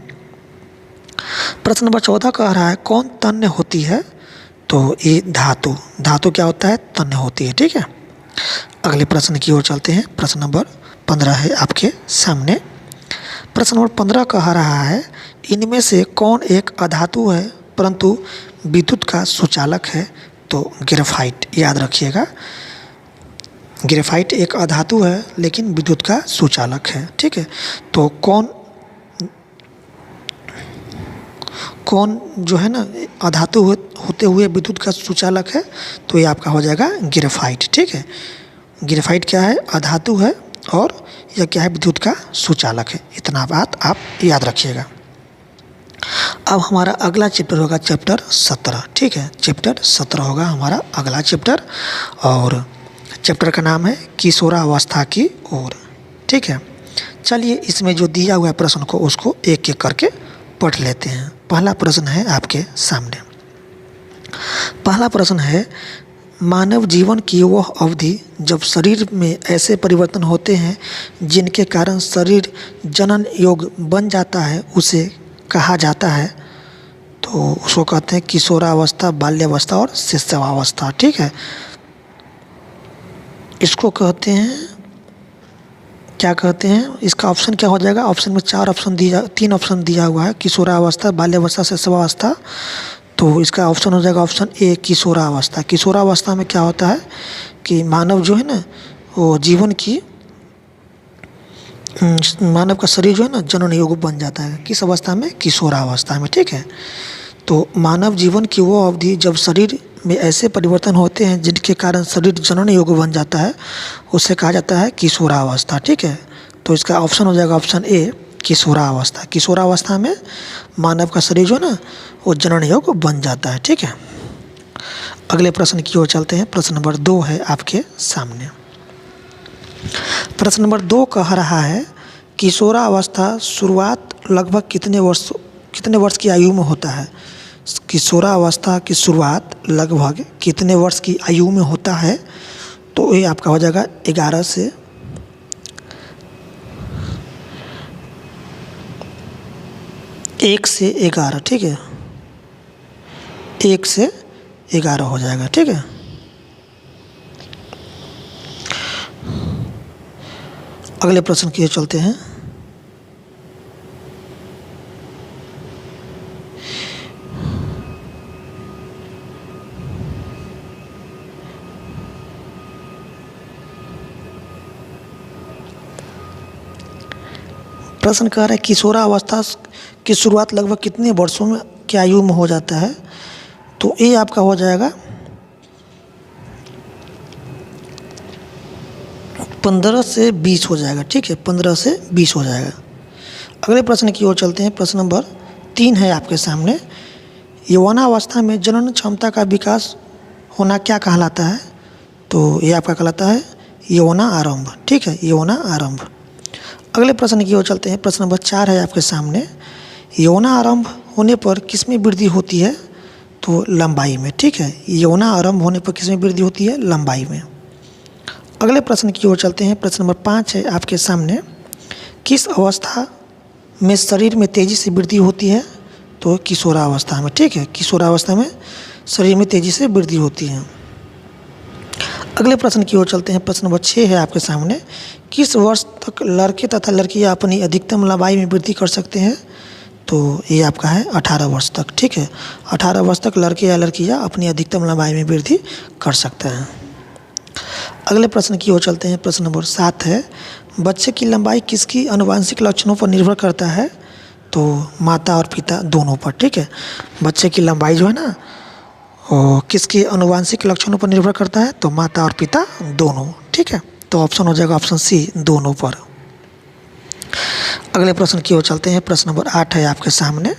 प्रश्न नंबर 14 कह रहा है कौन तन्य होती है? तो ये धातु। धातु क्या होता है? तन्य होती है। ठीक है, अगले प्रश्न की ओर चलते हैं। प्रश्न नंबर 15 है आपके सामने। प्रश्न नंबर 15 कह रहा है इनमें से कौन एक अधातु है परंतु विद्युत का सुचालक है? तो ग्रेफाइट, याद रखिएगा, ग्रेफाइट एक अधातु है लेकिन विद्युत का सुचालक है। ठीक है, तो कौन जो है ना अधातु होते हुए विद्युत का सुचालक है? तो ये आपका हो जाएगा ग्रेफाइट। ठीक है, ग्रेफाइट क्या है? अधातु है और यह क्या है? विद्युत का सुचालक है। इतना बात आप याद रखिएगा। अब हमारा अगला चैप्टर होगा चैप्टर 17। ठीक है, चैप्टर 17 होगा हमारा अगला चैप्टर और चैप्टर का नाम है किशोरावस्था की ओर। ठीक है, चलिए इसमें जो दिया हुआ है प्रश्न को उसको एक एक करके पढ़ लेते हैं। पहला प्रश्न है आपके सामने। पहला प्रश्न है मानव जीवन की वह अवधि जब शरीर में ऐसे परिवर्तन होते हैं जिनके कारण शरीर जनन योग्य बन जाता है उसे कहा जाता है? तो उसको कहते हैं किशोरावस्था, बाल्यावस्था और शिशुअवस्था। ठीक है, इसको कहते हैं, क्या कहते हैं? इसका ऑप्शन क्या हो जाएगा? ऑप्शन में 3 ऑप्शन दिया हुआ है, किशोरावस्था, बाल्यावस्था, शिशुअवस्था। तो इसका ऑप्शन हो जाएगा ऑप्शन ए किशोरावस्था। किशोरावस्था में क्या होता है कि मानव जो है ना वो जीवन की मानव का शरीर जो है ना जनन योग्य बन जाता है। किस अवस्था में? किशोरावस्था में। ठीक है, तो मानव जीवन की वो अवधि जब शरीर में ऐसे परिवर्तन होते हैं जिनके कारण शरीर जनन योग्य बन जाता है उसे कहा जाता है किशोरावस्था। ठीक है, तो इसका ऑप्शन हो जाएगा ऑप्शन ए किशोरावस्था। किशोरावस्था में मानव का शरीर जो है ना वो जनन योग्य बन जाता है। ठीक है, अगले प्रश्न की ओर चलते हैं। प्रश्न नंबर 2 है आपके सामने। प्रश्न नंबर 2 कह रहा है किशोरावस्था शुरुआत लगभग कितने वर्ष की आयु में होता है? किशोरावस्था की शुरुआत लगभग कितने वर्ष की आयु में होता है? तो ये आपका हो जाएगा 11 से 11। ठीक है, 1 से 11 हो जाएगा। ठीक है, अगले प्रश्न की ओर चलते हैं। प्रश्न कह रहा है किशोरावस्था की शुरुआत लगभग कितने वर्षों में की आयु में हो जाता है? तो ये आपका हो जाएगा 15 से 20 हो जाएगा। ठीक है, 15 से 20 हो जाएगा। अगले प्रश्न की ओर चलते हैं। प्रश्न नंबर 3 है आपके सामने। यौवनावस्था में जनन क्षमता का विकास होना क्या कहलाता है? तो ये आपका कहलाता है यौवना आरंभ। ठीक है, यौवना आरंभ। अगले प्रश्न की ओर चलते हैं। प्रश्न नंबर 4 है आपके सामने। यौवना आरंभ होने पर किसमें वृद्धि होती है? तो लंबाई में। ठीक है, यौवना आरंभ होने पर किसमें वृद्धि होती है? लंबाई में। अगले प्रश्न की ओर चलते हैं। प्रश्न नंबर 5 है आपके सामने। किस अवस्था में शरीर में तेज़ी से वृद्धि होती है? तो किशोरावस्था में। ठीक है, किशोरावस्था में शरीर में तेज़ी से वृद्धि होती है। अगले प्रश्न की ओर चलते हैं। प्रश्न नंबर 6 है आपके सामने। किस वर्ष तक लड़के तथा लड़कियां अपनी अधिकतम लंबाई में वृद्धि कर सकते हैं? तो ये आपका है 18 वर्ष तक। ठीक है, 18 वर्ष तक लड़के या लड़कियां अपनी अधिकतम लंबाई में वृद्धि कर सकते हैं। अगले प्रश्न की ओर चलते हैं। प्रश्न नंबर 7 है। बच्चे की लंबाई किसकी आनुवंशिक लक्षणों पर निर्भर करता है? तो माता और पिता दोनों पर। ठीक है, बच्चे की लंबाई जो है ना वो किसके आनुवंशिक लक्षणों पर निर्भर करता है? तो माता और पिता दोनों। ठीक है, तो ऑप्शन हो जाएगा ऑप्शन सी दोनों पर। अगले प्रश्न की ओर चलते हैं। प्रश्न नंबर 8 है आपके सामने।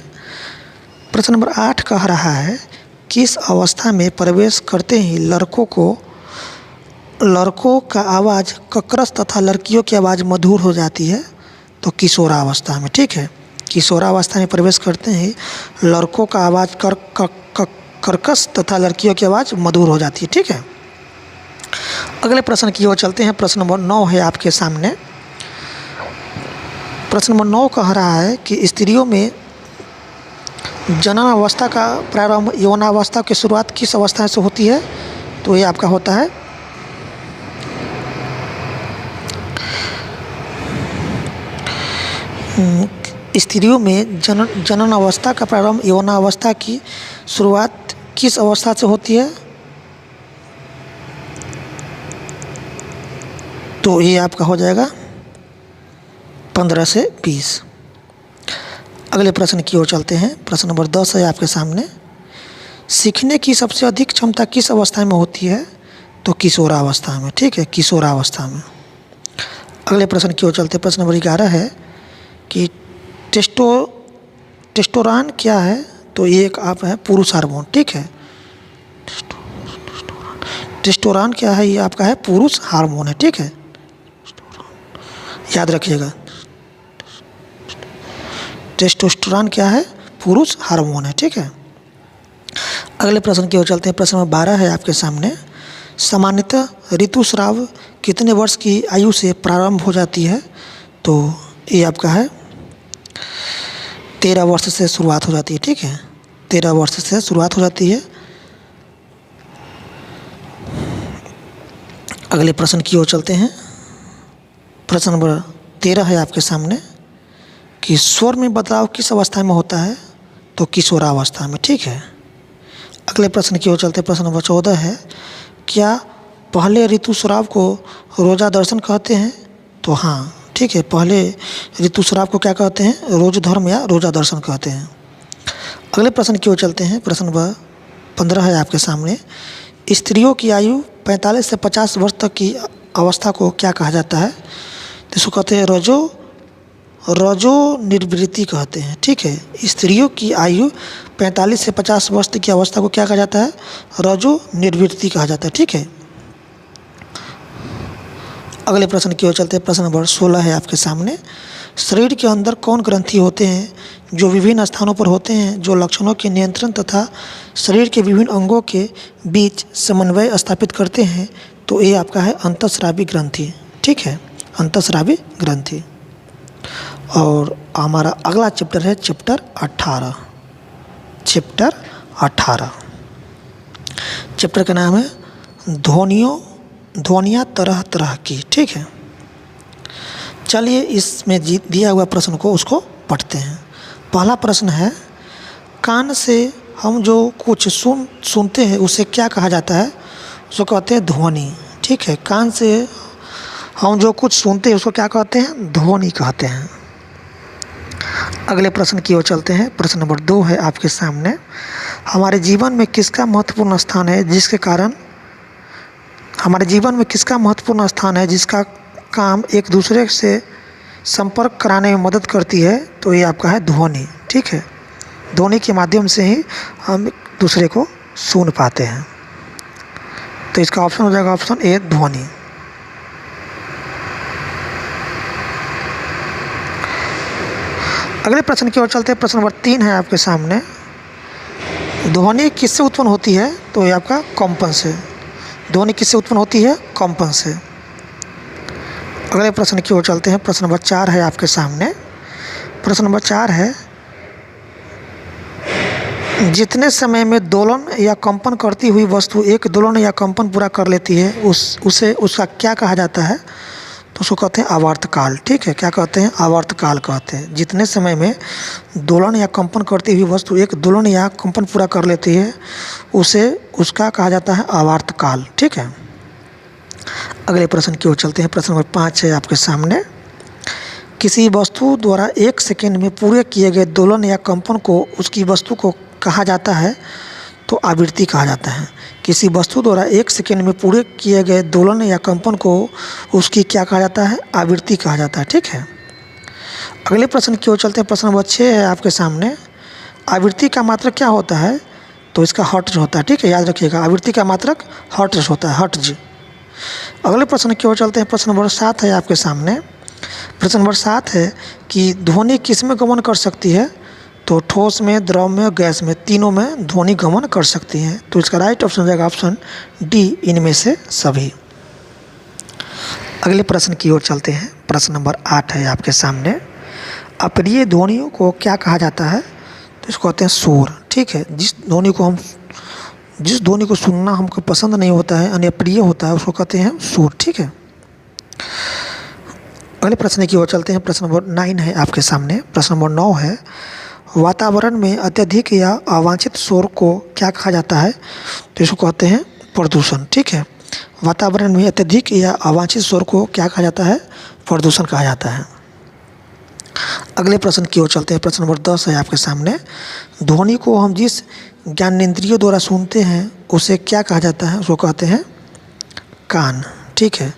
प्रश्न नंबर 8 कह रहा है किस अवस्था में प्रवेश करते ही लड़कों का आवाज़ ककरस तथा लड़कियों की आवाज़ मधुर हो जाती है? तो किशोरावस्था में। ठीक है, किशोरावस्था में प्रवेश करते ही लड़कों का आवाज़ कर्कश तथा लड़कियों की आवाज़ मधुर हो जाती है। ठीक है, अगले प्रश्न की ओर चलते हैं। प्रश्न नंबर 9 है आपके सामने। प्रश्न नंबर 9 कह रहा है कि स्त्रियों में जनन अवस्था का प्रारंभ यौनावस्था की शुरुआत किस अवस्था से होती है? तो ये आपका होता है स्त्रियों में जनन अवस्था का प्रारंभ यौनावस्था की शुरुआत किस अवस्था से होती है? तो ये आपका हो जाएगा 15 से 20। अगले प्रश्न की ओर चलते हैं। प्रश्न नंबर 10 है आपके सामने। सीखने की सबसे अधिक क्षमता किस अवस्था में होती है? तो किशोरावस्था में। ठीक है, किशोरावस्था में। अगले प्रश्न की ओर चलते हैं। प्रश्न नंबर 11 है कि टेस्टोस्टेरोन क्या है? तो ये एक आप है पुरुष हार्मोन। ठीक है, टेस्टोस्टेरोन क्या है? ये आपका है पुरुष हार्मोन है। ठीक है, याद रखिएगा, टेस्टोस्टेरोन क्या है? पुरुष हार्मोन है। ठीक है, अगले प्रश्न की ओर चलते हैं। प्रश्न नंबर 12 है आपके सामने। सामान्यतः ऋतुस्राव कितने वर्ष की आयु से प्रारंभ हो जाती है? तो ये आपका है 13 वर्ष से शुरुआत हो जाती है। ठीक है, 13 वर्ष से शुरुआत हो जाती है। अगले प्रश्न की ओर चलते हैं। प्रश्न नंबर 13 है आपके सामने कि स्वर में बदलाव किस अवस्था में होता है? तो किशोरावस्था में। ठीक है, अगले प्रश्न की ओर चलते हैं। प्रश्न नंबर 14 है, क्या पहले ऋतुस्राव को रोजा दर्शन कहते हैं? तो हाँ, ठीक है, पहले ऋतुस्राव को क्या कहते हैं? रोज धर्म या रोजा दर्शन कहते हैं। अगले प्रश्न की ओर चलते हैं। प्रश्न नंबर 15 है आपके सामने। स्त्रियों की आयु 45 से 50 वर्ष तक की अवस्था को क्या कहा जाता है? तो इसको कहते हैं रजो निर्वृत्ति कहते हैं। ठीक है, स्त्रियों की आयु 45 से 50 वर्ष की अवस्था को क्या कहा जाता है? रजो निर्वृत्ति कहा जाता है। ठीक है, अगले प्रश्न की ओर चलते हैं। प्रश्न नंबर 16 है आपके सामने। शरीर के अंदर कौन ग्रंथि होते हैं जो विभिन्न स्थानों पर होते हैं, जो लक्षणों के नियंत्रण तथा शरीर के विभिन्न अंगों के बीच समन्वय स्थापित करते हैं? तो ये आपका है अंतःस्रावी ग्रंथि। ठीक है, अंतःस्रावी ग्रंथि। और हमारा अगला चैप्टर है चैप्टर 18। चैप्टर का नाम है ध्वनियाँ तरह तरह की। ठीक है, चलिए इसमें दिया हुआ प्रश्न को उसको पढ़ते हैं। पहला प्रश्न है, कान से हम जो कुछ सुनते हैं उसे क्या कहा जाता है? उसको कहते हैं ध्वनि। ठीक है, कान से हम जो कुछ सुनते हैं उसको क्या कहते हैं? ध्वनि कहते हैं। अगले प्रश्न की ओर चलते हैं। प्रश्न नंबर 2 है आपके सामने। हमारे जीवन में किसका महत्वपूर्ण स्थान है जिसके कारण जिसका काम एक दूसरे से संपर्क कराने में मदद करती है? तो ये आपका है ध्वनि। ठीक है, ध्वनि के माध्यम से ही हम एक दूसरे को सुन पाते हैं। तो इसका ऑप्शन हो जाएगा ऑप्शन ए, ध्वनि। अगले प्रश्न की ओर चलते हैं। प्रश्न नंबर 3 है आपके सामने। ध्वनि किससे उत्पन्न होती है? तो ये आपका कंपन से। ध्वनि किससे उत्पन्न होती है? कंपन से। अगले प्रश्न की ओर चलते हैं। प्रश्न नंबर 4 है आपके सामने। प्रश्न नंबर 4 है, जितने समय में दोलन या कंपन करती हुई वस्तु एक दोलन या कंपन पूरा कर लेती है उसका क्या कहा जाता है? तो उसको कहते हैं आवर्तकाल। ठीक है, क्या कहते हैं? आवर्तकाल कहते हैं। जितने समय में दोलन या कंपन करती हुई वस्तु एक दोलन या कंपन पूरा कर लेती है उसका कहा जाता है आवर्तकाल। ठीक है, अगले प्रश्न की ओर चलते हैं। प्रश्न नंबर 5 है आपके सामने। किसी वस्तु द्वारा 1 सेकेंड में पूरे किए गए दोलन या कंपन को उसकी वस्तु को कहा जाता है? तो आवृत्ति कहा जाता है। किसी वस्तु द्वारा 1 सेकेंड में पूरे किए गए दोलन या कंपन को उसकी क्या कहा जाता है? आवृत्ति कहा जाता है। ठीक है, अगले प्रश्न की ओर चलते हैं। प्रश्न नंबर 6 है आपके सामने। आवृत्ति का मात्रक क्या होता है? तो इसका हर्ट्ज होता है। ठीक है, याद रखिएगा, आवृत्ति का मात्रक हर्ट्ज होता है, हर्ट्ज। अगले प्रश्न की ओर चलते हैं। प्रश्न नंबर 7 है आपके सामने। प्रश्न नंबर 7 है कि ध्वनि किस में गमन कर सकती है? तो ठोस में, द्रव में, गैस में, तीनों में ध्वनि गमन कर सकती है। तो इसका राइट ऑप्शन हो जाएगा ऑप्शन डी, इनमें से सभी। अगले प्रश्न की ओर चलते हैं। प्रश्न नंबर 8 है आपके सामने। अप्रिय ध्वनियों को क्या कहा जाता है? तो इसको कहते हैं शोर। ठीक है, जिस ध्वनि को सुनना हमको पसंद नहीं होता है, यानी अप्रिय होता है, उसको कहते हैं शोर। ठीक है, अगले प्रश्न की ओर चलते हैं। प्रश्न नंबर 9 है आपके सामने। प्रश्न नंबर 9 है, वातावरण में अत्यधिक या अवांछित शोर को क्या कहा जाता है? तो इसको कहते हैं प्रदूषण। ठीक है, वातावरण में अत्यधिक या अवांछित शोर को क्या कहा जाता है? प्रदूषण कहा जाता है। अगले प्रश्न की ओर चलते हैं। प्रश्न नंबर 10 है आपके सामने। ध्वनि को हम जिस ज्ञानेंद्रियों द्वारा सुनते हैं उसे क्या कहा जाता है? उसको कहते हैं कान। ठीक है,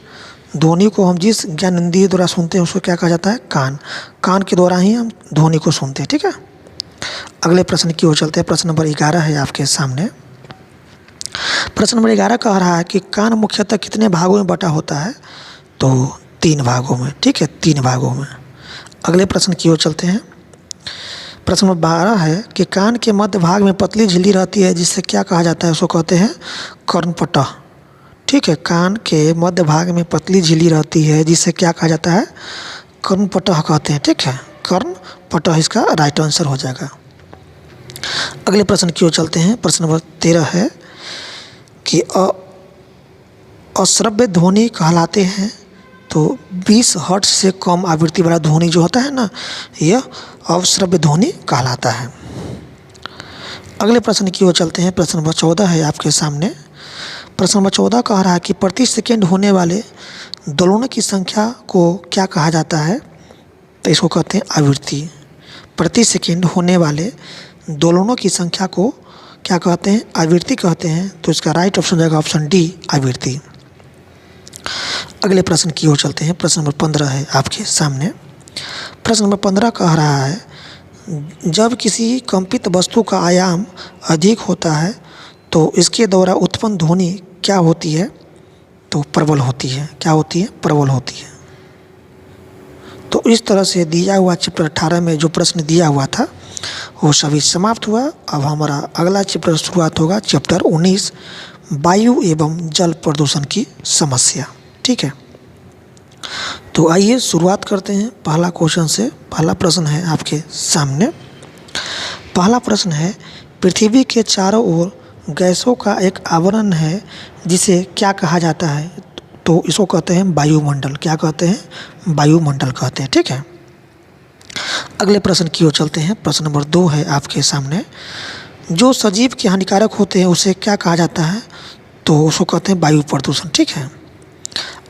ध्वनि को हम जिस ज्ञानेंद्रियों द्वारा सुनते हैं उसको क्या कहा जाता है? कान। कान के द्वारा ही हम ध्वनि को सुनते हैं। ठीक है, अगले प्रश्न की ओर चलते हैं। प्रश्न नंबर 11 है आपके सामने। प्रश्न नंबर 11 कह रहा है कि कान मुख्यतः कितने भागों में बटा होता है? तो 3 भागों में। ठीक है, 3 भागों में। अगले प्रश्न की ओर चलते हैं। प्रश्न नंबर 12 है कि कान के मध्य भाग में पतली झिल्ली रहती है जिससे क्या कहा जाता है? उसको कहते हैं कर्णपटह। ठीक है, कान के मध्य भाग में पतली झिल्ली रहती है जिससे क्या कहा जाता है? कर्णपटह कहते हैं। ठीक है, कर्णपटह इसका राइट आंसर हो जाएगा। अगले प्रश्न की ओर चलते हैं। प्रश्न नंबर 13 है कि अश्रव्य ध्वनि कहलाते हैं। तो 20 हर्ट्ज से कम आवृत्ति वाला ध्वनि जो होता है ना, यह अश्रव्य ध्वनि कहलाता है। अगले प्रश्न की ओर चलते हैं। प्रश्न नंबर 14 है आपके सामने। प्रश्न नंबर 14 कह रहा है कि प्रति सेकेंड होने वाले दोलनों की संख्या को क्या कहा जाता है? तो इसको कहते हैं आवृत्ति। प्रति सेकेंड होने वाले दोलनों की संख्या को क्या कहते हैं? आवृत्ति कहते हैं। तो इसका राइट ऑप्शन जाएगा ऑप्शन डी, आवृत्ति। अगले प्रश्न की ओर चलते हैं। प्रश्न नंबर 15 है आपके सामने। प्रश्न नंबर 15 कह रहा है जब किसी कंपित वस्तु का आयाम अधिक होता है तो इसके द्वारा उत्पन्न ध्वनि क्या होती है? तो प्रबल होती है। क्या होती है? प्रबल होती है। तो इस तरह से दिया हुआ चैप्टर 18 में जो प्रश्न दिया हुआ था वो सभी समाप्त हुआ। अब हमारा अगला चैप्टर शुरुआत होगा, चैप्टर 19 वायु एवं जल प्रदूषण की समस्या। ठीक है, तो आइए शुरुआत करते हैं पहला क्वेश्चन से। पहला प्रश्न है आपके सामने। पहला प्रश्न है, पृथ्वी के चारों ओर गैसों का एक आवरण है जिसे क्या कहा जाता है? तो इसको कहते हैं वायुमंडल। क्या कहते हैं? वायुमंडल कहते हैं। ठीक है, अगले प्रश्न की ओर चलते हैं। प्रश्न नंबर 2 है आपके सामने। जो सजीव के हानिकारक होते हैं उसे क्या कहा जाता है? तो उसको कहते हैं वायु प्रदूषण। ठीक है,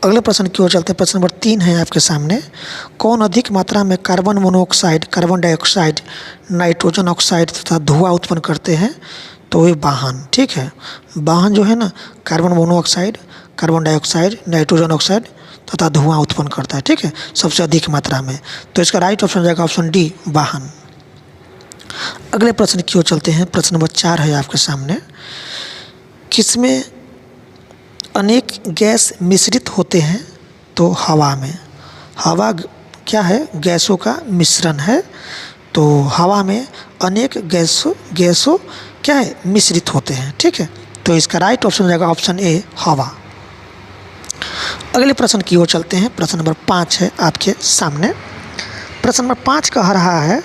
अगले प्रश्न की ओर चलते हैं। प्रश्न नंबर 3 है आपके सामने। कौन अधिक मात्रा में carbon monoxide, carbon dioxide, nitrogen oxide तथा धुआं उत्पन्न करते हैं? तो ये वाहन। ठीक है, वाहन जो है ना, carbon monoxide, carbon dioxide, nitrogen oxide तथा धुआं उत्पन्न करता है। ठीक है, सबसे अधिक मात्रा में। तो इसका राइट ऑप्शन जाएगा ऑप्शन डी, वाहन। अगले प्रश्न की ओर चलते हैं। प्रश्न नंबर 4 है आपके सामने। किसमें अनेक गैस मिश्रित होते हैं? तो हवा में। हवा क्या है? गैसों का मिश्रण है। तो हवा में अनेक गैसों क्या है? मिश्रित होते हैं। ठीक है, तो इसका राइट ऑप्शन हो जाएगा ऑप्शन ए, हवा। अगले प्रश्न की ओर चलते हैं। प्रश्न नंबर 5 है आपके सामने। प्रश्न नंबर 5 कह रहा है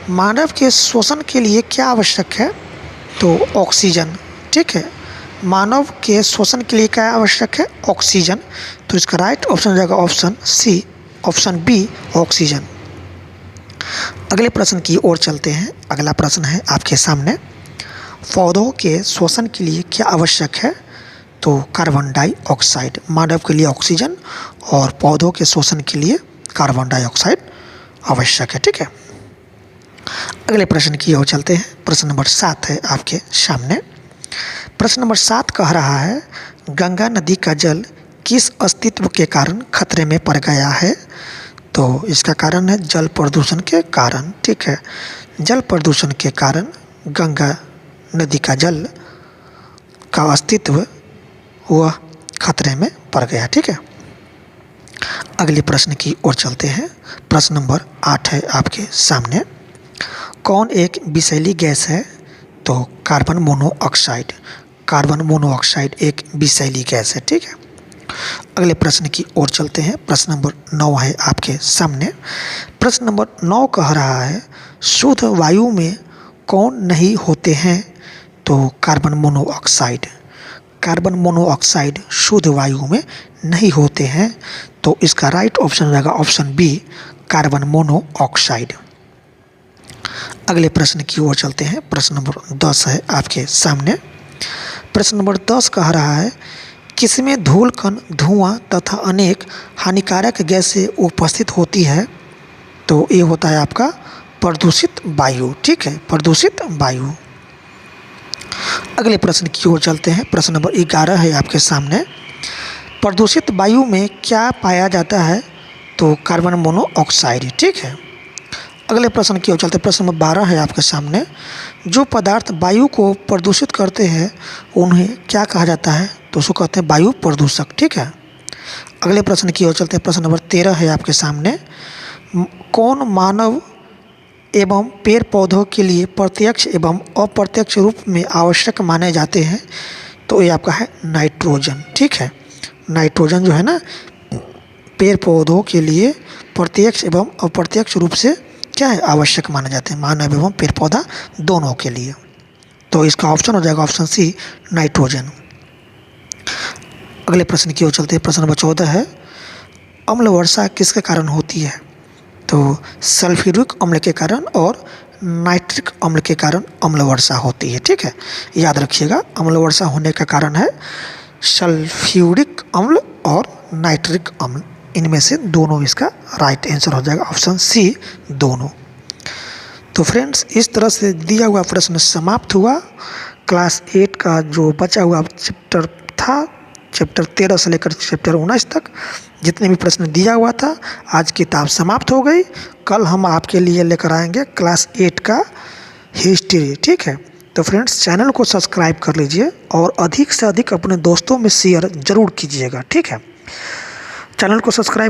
मानव के श्वसन के लिए क्या आवश्यक है? तो ऑक्सीजन। ठीक है, मानव के श्वसन के लिए क्या आवश्यक है? ऑक्सीजन। तो इसका राइट ऑप्शन हो जाएगा option C, option B, oxygen. अगले प्रश्न की ओर चलते हैं। अगला प्रश्न है आपके सामने। पौधों के श्वसन के लिए क्या आवश्यक है? तो कार्बन डाइऑक्साइड। मानव के लिए ऑक्सीजन और पौधों के श्वसन के लिए कार्बन डाइऑक्साइड आवश्यक है। ठीक है, अगले प्रश्न की ओर चलते हैं। प्रश्न नंबर 7 है आपके सामने। प्रश्न नंबर 7 कह रहा है गंगा नदी का जल किस अस्तित्व के कारण खतरे में पड़ गया है? तो इसका कारण है जल प्रदूषण के कारण। ठीक है, जल प्रदूषण के कारण गंगा नदी का जल का अस्तित्व वह खतरे में पड़ गया। ठीक है, अगले प्रश्न की ओर चलते हैं। प्रश्न नंबर 8 है आपके सामने। कौन एक विषैली गैस है? तो कार्बन मोनोऑक्साइड। कार्बन मोनोऑक्साइड एक विषैली गैस है। ठीक है, अगले प्रश्न की ओर चलते हैं। प्रश्न नंबर 9 है आपके सामने। प्रश्न नंबर 9 कह रहा है शुद्ध वायु में कौन नहीं होते हैं? तो कार्बन मोनोऑक्साइड। कार्बन मोनोऑक्साइड शुद्ध वायु में नहीं होते हैं, तो इसका राइट ऑप्शन रहेगा ऑप्शन बी, कार्बन मोनोऑक्साइड। अगले प्रश्न की ओर चलते हैं। प्रश्न नंबर 10 है आपके सामने। प्रश्न नंबर 10 कह रहा है किसमें धूल कण, धुआं तथा अनेक हानिकारक गैसें उपस्थित होती है? तो ये होता है आपका प्रदूषित वायु। ठीक है, प्रदूषित वायु। अगले प्रश्न की ओर चलते हैं। प्रश्न नंबर 11 है आपके सामने। प्रदूषित वायु में क्या पाया जाता है? तो कार्बन मोनोऑक्साइड। ठीक है। अगले प्रश्न की ओर चलते हैं। प्रश्न नंबर 12 है आपके सामने। जो पदार्थ वायु को प्रदूषित करते हैं उन्हें क्या कहा जाता है? तो उसको कहते हैं वायु प्रदूषक। ठीक है। अगले प्रश्न की ओर चलते हैं। प्रश्न नंबर 13 है आपके सामने। कौन मानव एवं पेड़ पौधों के लिए प्रत्यक्ष एवं अप्रत्यक्ष रूप में आवश्यक माने जाते हैं? तो ये आपका है नाइट्रोजन। ठीक है, नाइट्रोजन जो है ना पेड़ पौधों के लिए प्रत्यक्ष एवं अप्रत्यक्ष रूप से क्या है आवश्यक माने जाते हैं, मानव एवं पेड़ पौधा दोनों के लिए। तो इसका ऑप्शन हो जाएगा ऑप्शन सी, नाइट्रोजन। अगले प्रश्न की ओर चलते हैं। प्रश्न नंबर 14 है अम्ल वर्षा किसके कारण होती है? तो सल्फ्यूरिक अम्ल के कारण और नाइट्रिक अम्ल के कारण अम्ल वर्षा होती है। ठीक है, याद रखिएगा अम्ल वर्षा होने का कारण है सल्फ्यूरिक अम्ल और नाइट्रिक अम्ल। इनमें से दोनों इसका राइट आंसर हो जाएगा ऑप्शन सी, दोनों। तो फ्रेंड्स इस तरह से दिया हुआ प्रश्न समाप्त हुआ। क्लास 8 का जो बचा हुआ चैप्टर था, चैप्टर 13 से लेकर चैप्टर 19 तक जितने भी प्रश्न दिया हुआ था, आज किताब समाप्त हो गई। कल हम आपके लिए लेकर आएंगे क्लास 8 का हिस्ट्री। ठीक है, तो फ्रेंड्स चैनल को सब्सक्राइब कर लीजिए और अधिक से अधिक अपने दोस्तों में शेयर ज़रूर कीजिएगा। ठीक है, चैनल को सब्सक्राइब